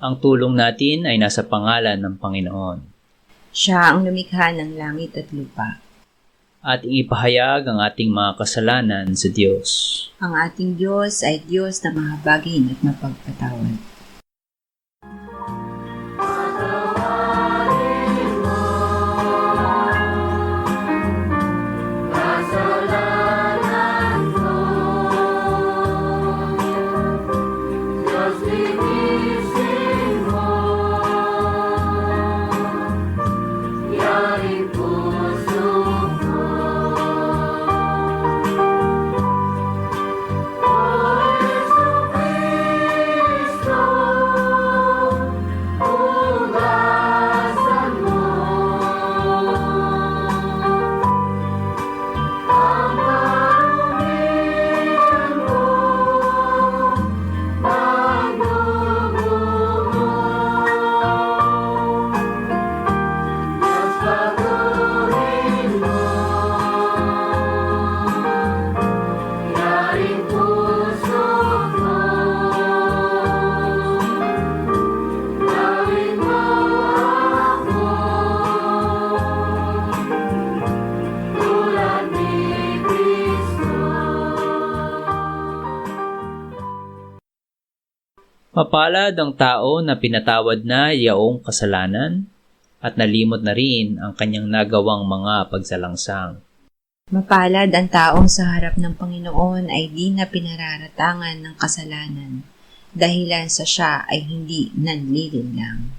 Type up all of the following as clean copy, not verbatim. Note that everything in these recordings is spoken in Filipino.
Ang tulong natin ay nasa pangalan ng Panginoon. Siya ang lumikha ng langit at lupa. Ating ipahayag ang ating mga kasalanan sa Diyos. Ang ating Diyos ay Diyos na mahabagin at mapagpatawad. Mapalad ang tao na pinatawad na yaong kasalanan at nalimot na rin ang kanyang nagawang mga pagsalangsang. Mapalad ang taong sa harap ng Panginoon ay di na pinararatangan ng kasalanan, dahilan sa siya ay hindi nanlilinlang.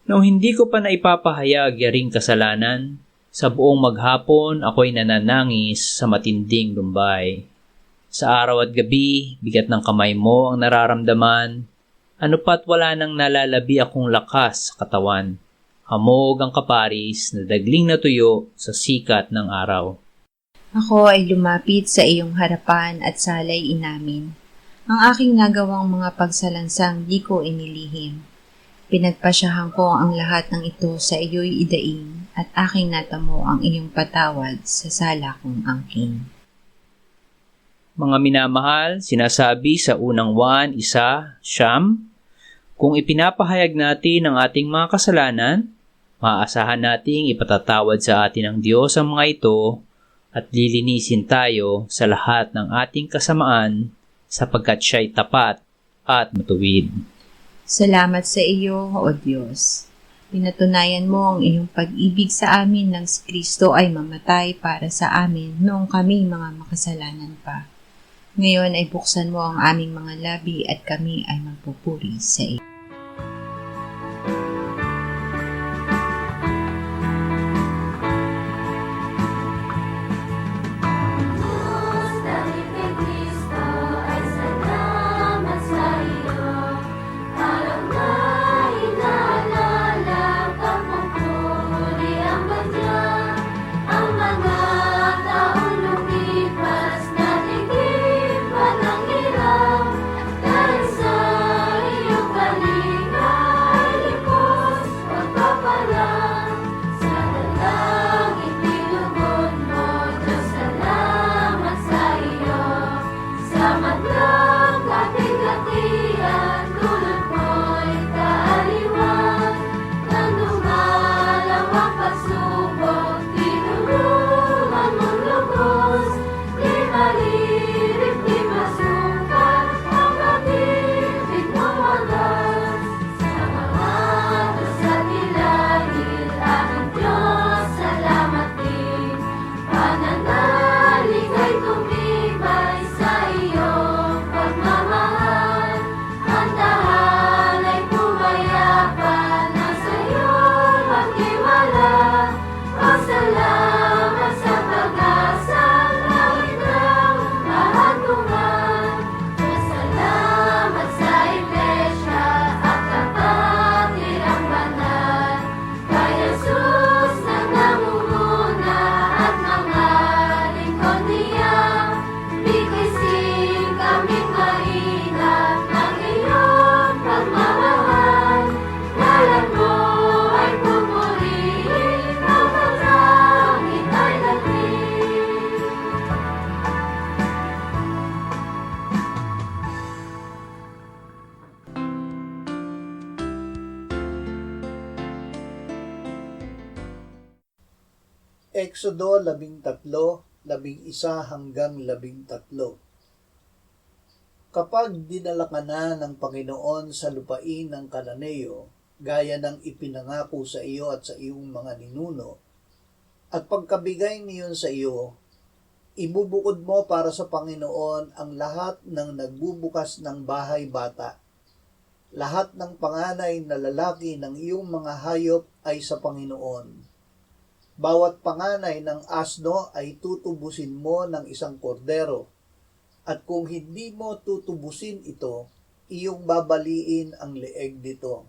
Nung hindi ko pa naipapahayag yaring kasalanan, sa buong maghapon ako'y nananangis sa matinding lumbay. Sa araw at gabi, bigat ng kamay mo ang nararamdaman, ano pa't wala nang nalalabi akong lakas sa katawan. Hamog ang kaparis na dagling na tuyo sa sikat ng araw. Ako ay lumapit sa iyong harapan at salay inamin. Ang aking nagawang mga pagsalansang di ko inilihim. Pinagpasyahan ko ang lahat ng ito sa iyo'y idaing at aking natamo ang iyong patawad sa sala kong angking. Mga minamahal, sinasabi sa unang Juan 1:9, kung ipinapahayag natin ang ating mga kasalanan, maaasahan nating ipatatawad sa atin ng Diyos ang mga ito at lilinisin tayo sa lahat ng ating kasamaan sapagkat siya'y tapat at matuwid. Salamat sa iyo, O Diyos. Pinatunayan mo ang iyong pag-ibig sa amin nang si Kristo ay mamatay para sa amin noong kami mga makasalanan pa. Ngayon ay buksan mo ang aming mga labi at kami ay magpupuri sa iyo. Dahil sa iyong Exodo 13:11-13. Kapag dinala ka na ng Panginoon sa lupain ng Kananeo, gaya ng ipinangako sa iyo at sa iyong mga ninuno, at pagkabigay niyon sa iyo, ibubukod mo para sa Panginoon ang lahat ng nagbubukas ng bahay bata. Lahat ng panganay na lalaki ng iyong mga hayop ay sa Panginoon. Bawat panganay ng asno ay tutubusin mo ng isang kordero, at kung hindi mo tutubusin ito, iyong babaliin ang leeg nito.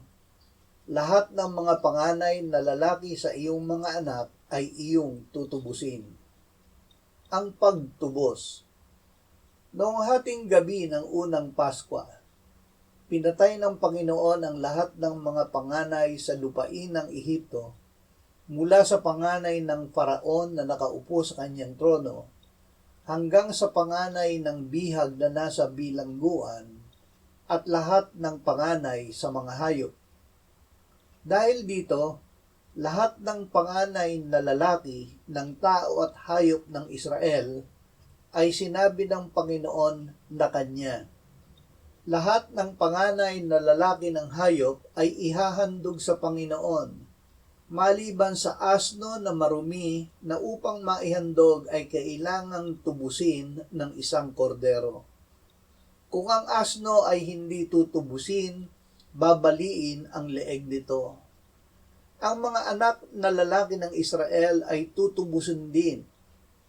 Lahat ng mga panganay na lalaki sa iyong mga anak ay iyong tutubusin. Ang pagtubos. Noong hating gabi ng unang Paskwa, pinatay ng Panginoon ang lahat ng mga panganay sa lupain ng Ehipto, mula sa panganay ng Faraon na nakaupo sa kanyang trono, hanggang sa panganay ng bihag na nasa bilangguan, at lahat ng panganay sa mga hayop. Dahil dito, lahat ng panganay na lalaki ng tao at hayop ng Israel ay sinabi ng Panginoon na kanya. Lahat ng panganay na lalaki ng hayop ay ihahandog sa Panginoon, maliban sa asno na marumi na upang maihandog ay kailangang tubusin ng isang kordero. Kung ang asno ay hindi tutubusin, babaliin ang leeg nito. Ang mga anak na lalaki ng Israel ay tutubusin din.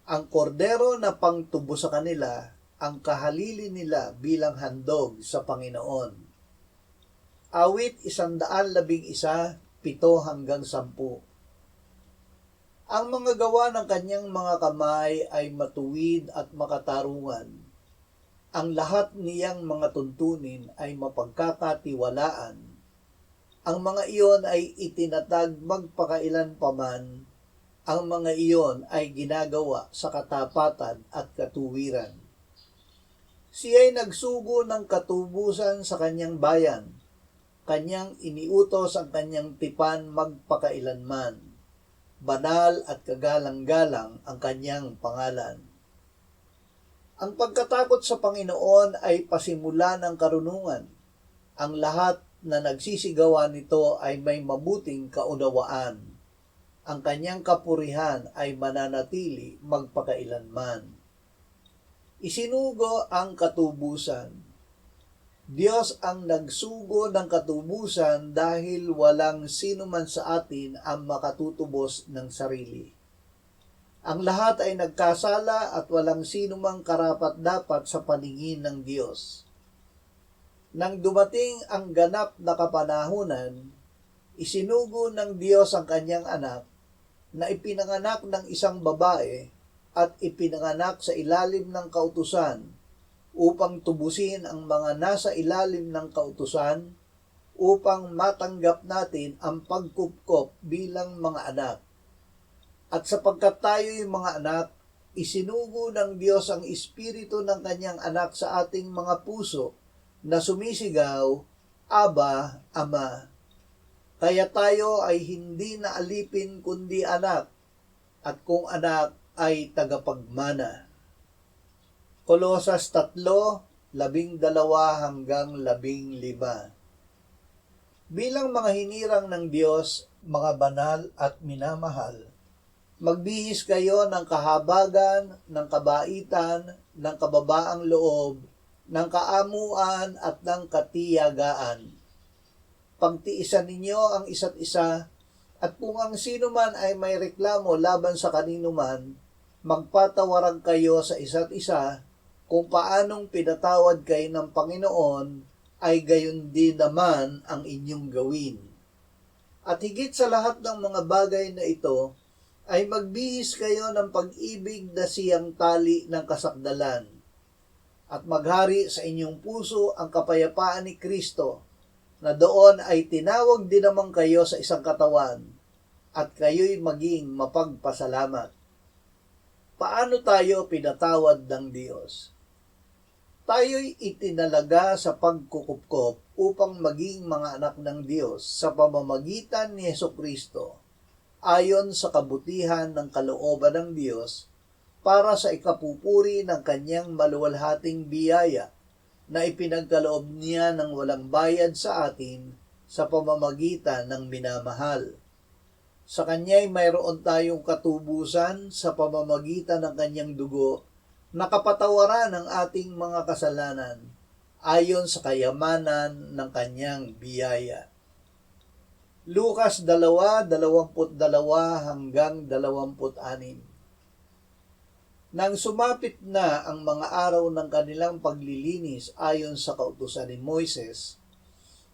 Ang kordero na pangtubo sa kanila, ang kahalili nila bilang handog sa Panginoon. Awit 111:7-10. Ang mga gawa ng kanyang mga kamay ay matuwid at makatarungan. Ang lahat niyang mga tuntunin ay mapagkakatiwalaan. Ang mga iyon ay itinatag magpakailanpaman. Ang mga iyon ay ginagawa sa katapatan at katuwiran. Siya'y nagsugo ng katubusan sa kanyang bayan. Kanyang iniutos ang kanyang tipan magpakailanman. Banal at kagalang-galang ang kanyang pangalan. Ang pagkatakot sa Panginoon ay pasimula ng karunungan. Ang lahat na nagsisigawan nito ay may mabuting kaunawaan. Ang kanyang kapurihan ay mananatili magpakailanman. Isinugo ang katubusan. Diyos ang nagsugo ng katubusan dahil walang sino man sa atin ang makatutubos ng sarili. Ang lahat ay nagkasala at walang sino mang karapat-dapat sa paningin ng Diyos. Nang dumating ang ganap na kapanahunan, isinugo ng Diyos ang kanyang anak na ipinanganak ng isang babae at ipinanganak sa ilalim ng kautusan upang tubusin ang mga nasa ilalim ng kautusan upang matanggap natin ang pagkupkop bilang mga anak. At sapagkat tayo'y mga anak, isinugo ng Diyos ang espiritu ng kanyang anak sa ating mga puso na sumisigaw, Aba, Ama. Kaya tayo ay hindi na alipin kundi anak, at kung anak ay tagapagmana. Kolosas 3:12-15. Bilang mga hinirang ng Diyos, mga banal at minamahal, magbihis kayo ng kahabagan, ng kabaitan, ng kababaang loob, ng kaamuan at ng katiyagaan. Pagtiisan ninyo ang isa't isa, at kung ang sino man ay may reklamo laban sa kanino man, magpatawaran kayo sa isa't isa. Kung paanong pinatawad kayo ng Panginoon, ay gayon din naman ang inyong gawin. At higit sa lahat ng mga bagay na ito, ay magbihis kayo ng pag-ibig na siyang tali ng kasakdalan. At maghari sa inyong puso ang kapayapaan ni Kristo, na doon ay tinawag din naman kayo sa isang katawan, at kayo'y maging mapagpasalamat. Paano tayo pinatawad ng Diyos? Tayo'y itinalaga sa pagkukupkop upang maging mga anak ng Diyos sa pamamagitan ni Hesukristo. ayon sa kabutihan ng kalooban ng Diyos para sa ikapupuri ng kanyang maluwalhating biyaya na ipinagkaloob niya ng walang bayad sa atin sa pamamagitan ng minamahal. Sa kanya'y mayroon tayong katubusan sa pamamagitan ng kanyang dugo na kapatawaran ng ating mga kasalanan ayon sa kayamanan ng kanyang biyaya. Lucas 2:22 hanggang 26. Nang sumapit na ang mga araw ng kanilang paglilinis ayon sa kautusan ni Moises,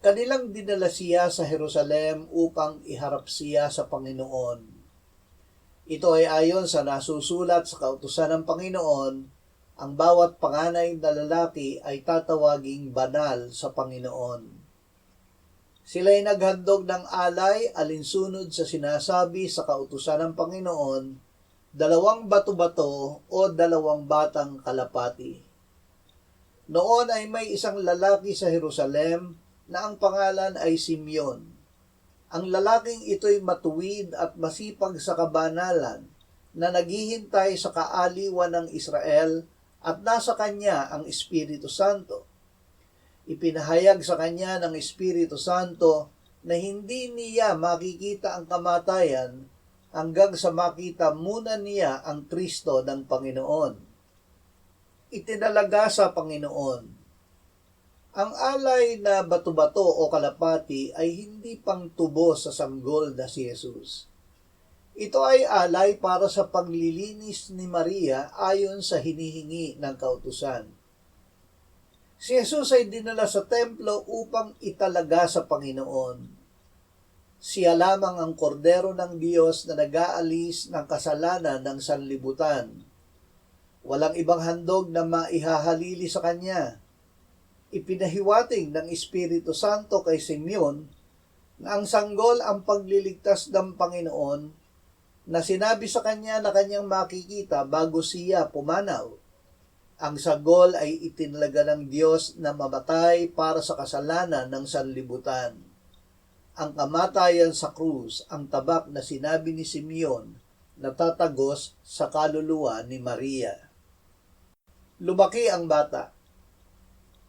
kanilang dinala siya sa Jerusalem upang iharap siya sa Panginoon. Ito ay ayon sa nasusulat sa kautusan ng Panginoon, ang bawat panganay na lalaki ay tatawaging banal sa Panginoon. Sila'y naghandog ng alay alinsunod sa sinasabi sa kautusan ng Panginoon, 2 bato-bato o 2 batang kalapati. Noon ay may isang lalaki sa Jerusalem na ang pangalan ay Simeon. Ang lalaking ito'y matuwid at masipag sa kabanalan na naghihintay sa kaaliwan ng Israel at nasa kanya ang Espiritu Santo. Ipinahayag sa kanya ng Espiritu Santo na hindi niya makikita ang kamatayan hanggang sa makita muna niya ang Kristo ng Panginoon. Itinalaga sa Panginoon. Ang alay na bato-bato o kalapati ay hindi pang tubo sa sanggol na si Jesus. Ito ay alay para sa paglilinis ni Maria ayon sa hinihingi ng kautusan. Si Jesus ay dinala sa templo upang italaga sa Panginoon. Siya lamang ang kordero ng Diyos na nag-aalis ng kasalanan ng sanlibutan. Walang ibang handog na maihahalili sa kanya. Ipinahiwating ng Espiritu Santo kay Simeon na ang sanggol ang pagliligtas ng Panginoon na sinabi sa kanya na kanyang makikita bago siya pumanaw. Ang sanggol ay itinalaga ng Diyos na mamatay para sa kasalanan ng sanlibutan. Ang kamatayan sa krus ang tabak na sinabi ni Simeon na tatagos sa kaluluwa ni Maria. Lumaki ang bata.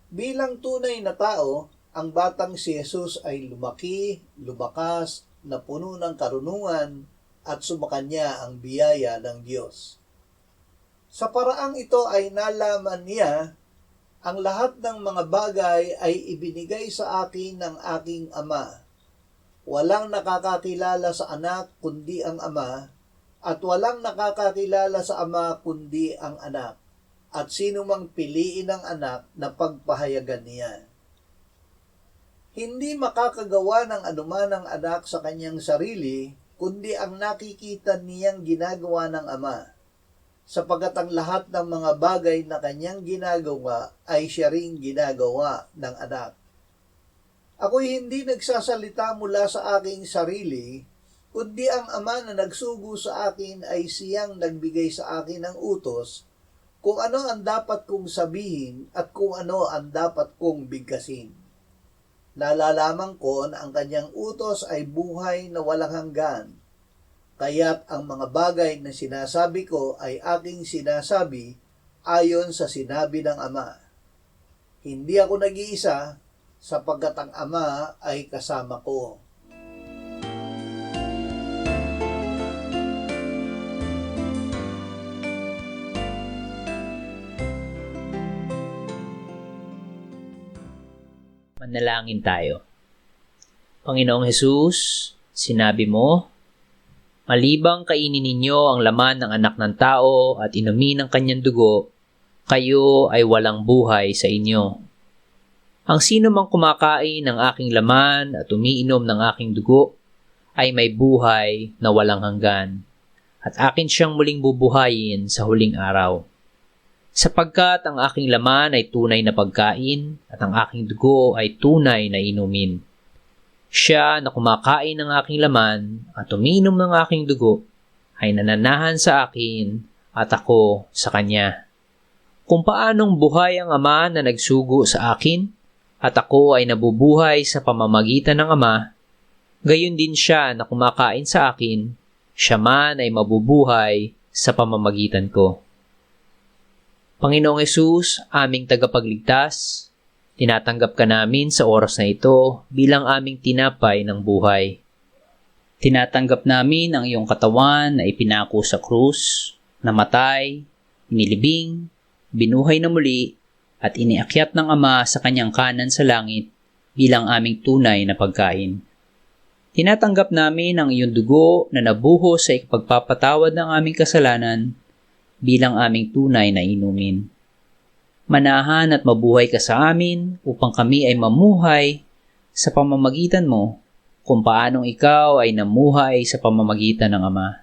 Bilang tunay na tao, ang batang si Jesus ay lumaki, lumakas, na puno ng karunungan at sumakanya ang biyaya ng Diyos. Sa paraang ito ay nalaman niya, ang lahat ng mga bagay ay ibinigay sa akin ng aking Ama. Walang nakakakilala sa anak kundi ang Ama, at walang nakakakilala sa Ama kundi ang anak, at sino mang piliin ng anak na pagpahayagan niya. Hindi makakagawa ng anuman ang anak sa kanyang sarili, kundi ang nakikita niyang ginagawa ng Ama, sapagat ang lahat ng mga bagay na kanyang ginagawa ay siya ring ginagawa ng anak. Ako'y hindi nagsasalita mula sa aking sarili, kundi ang Ama na nagsugo sa akin ay siyang nagbigay sa akin ng utos kung ano ang dapat kong sabihin at kung ano ang dapat kong bigkasin. Nalalaman ko na ang kanyang utos ay buhay na walang hanggan, kaya't ang mga bagay na sinasabi ko ay aking sinasabi ayon sa sinabi ng Ama. Hindi ako nag-iisa, sapagkat ang Ama ay kasama ko. Manalangin tayo. Panginoong Hesus, sinabi mo, malibang kainin ninyo ang laman ng anak ng tao at inumin ang kanyang dugo, kayo ay walang buhay sa inyo. Ang sino mang kumakain ng aking laman at umiinom ng aking dugo ay may buhay na walang hanggan, at akin siyang muling bubuhayin sa huling araw. Sapagkat ang aking laman ay tunay na pagkain at ang aking dugo ay tunay na inumin. Siya na kumakain ng aking laman at umiinom ng aking dugo ay nananahan sa akin at ako sa kanya. Kung paanong buhay ang Ama na nagsugo sa akin at ako ay nabubuhay sa pamamagitan ng Ama, gayon din siya na kumakain sa akin siya man ay mabubuhay sa pamamagitan ko. Panginoong Hesus, aming tagapagligtas, tinatanggap ka namin sa oras na ito bilang aming tinapay ng buhay. Tinatanggap namin ang iyong katawan na ipinako sa krus, namatay, inilibing, binuhay na muli, at iniakyat ng Ama sa kanyang kanan sa langit bilang aming tunay na pagkain. Tinatanggap namin ang iyong dugo na nabuhos sa ikapagpapatawad ng aming kasalanan bilang aming tunay na inumin. Manahan at mabuhay ka sa amin upang kami ay mamuhay sa pamamagitan mo kung paanong ikaw ay namuhay sa pamamagitan ng Ama.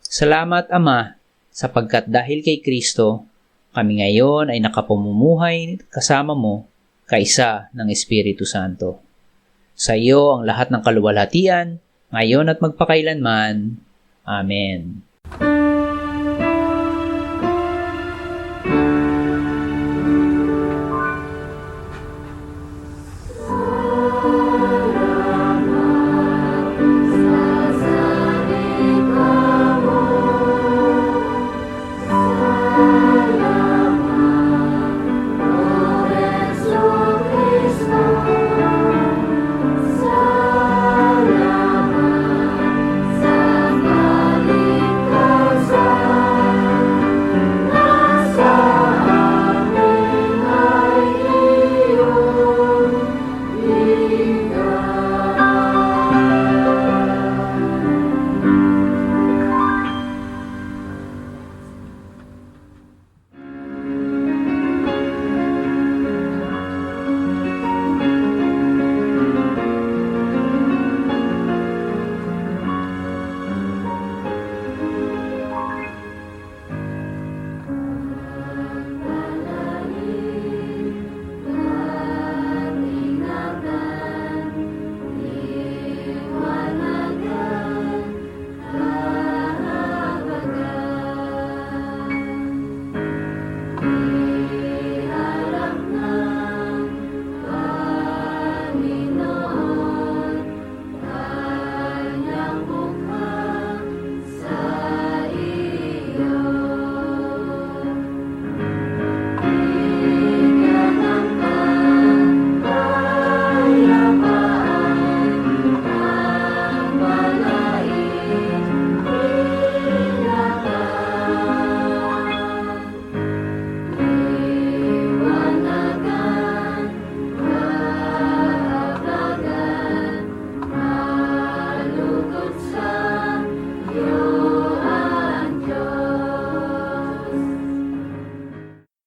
Salamat, Ama, sapagkat dahil kay Kristo, kami ngayon ay nakapamumuhay kasama mo kaisa ng Espiritu Santo. Sa iyo ang lahat ng kaluwalhatian, ngayon at magpakailanman. Amen.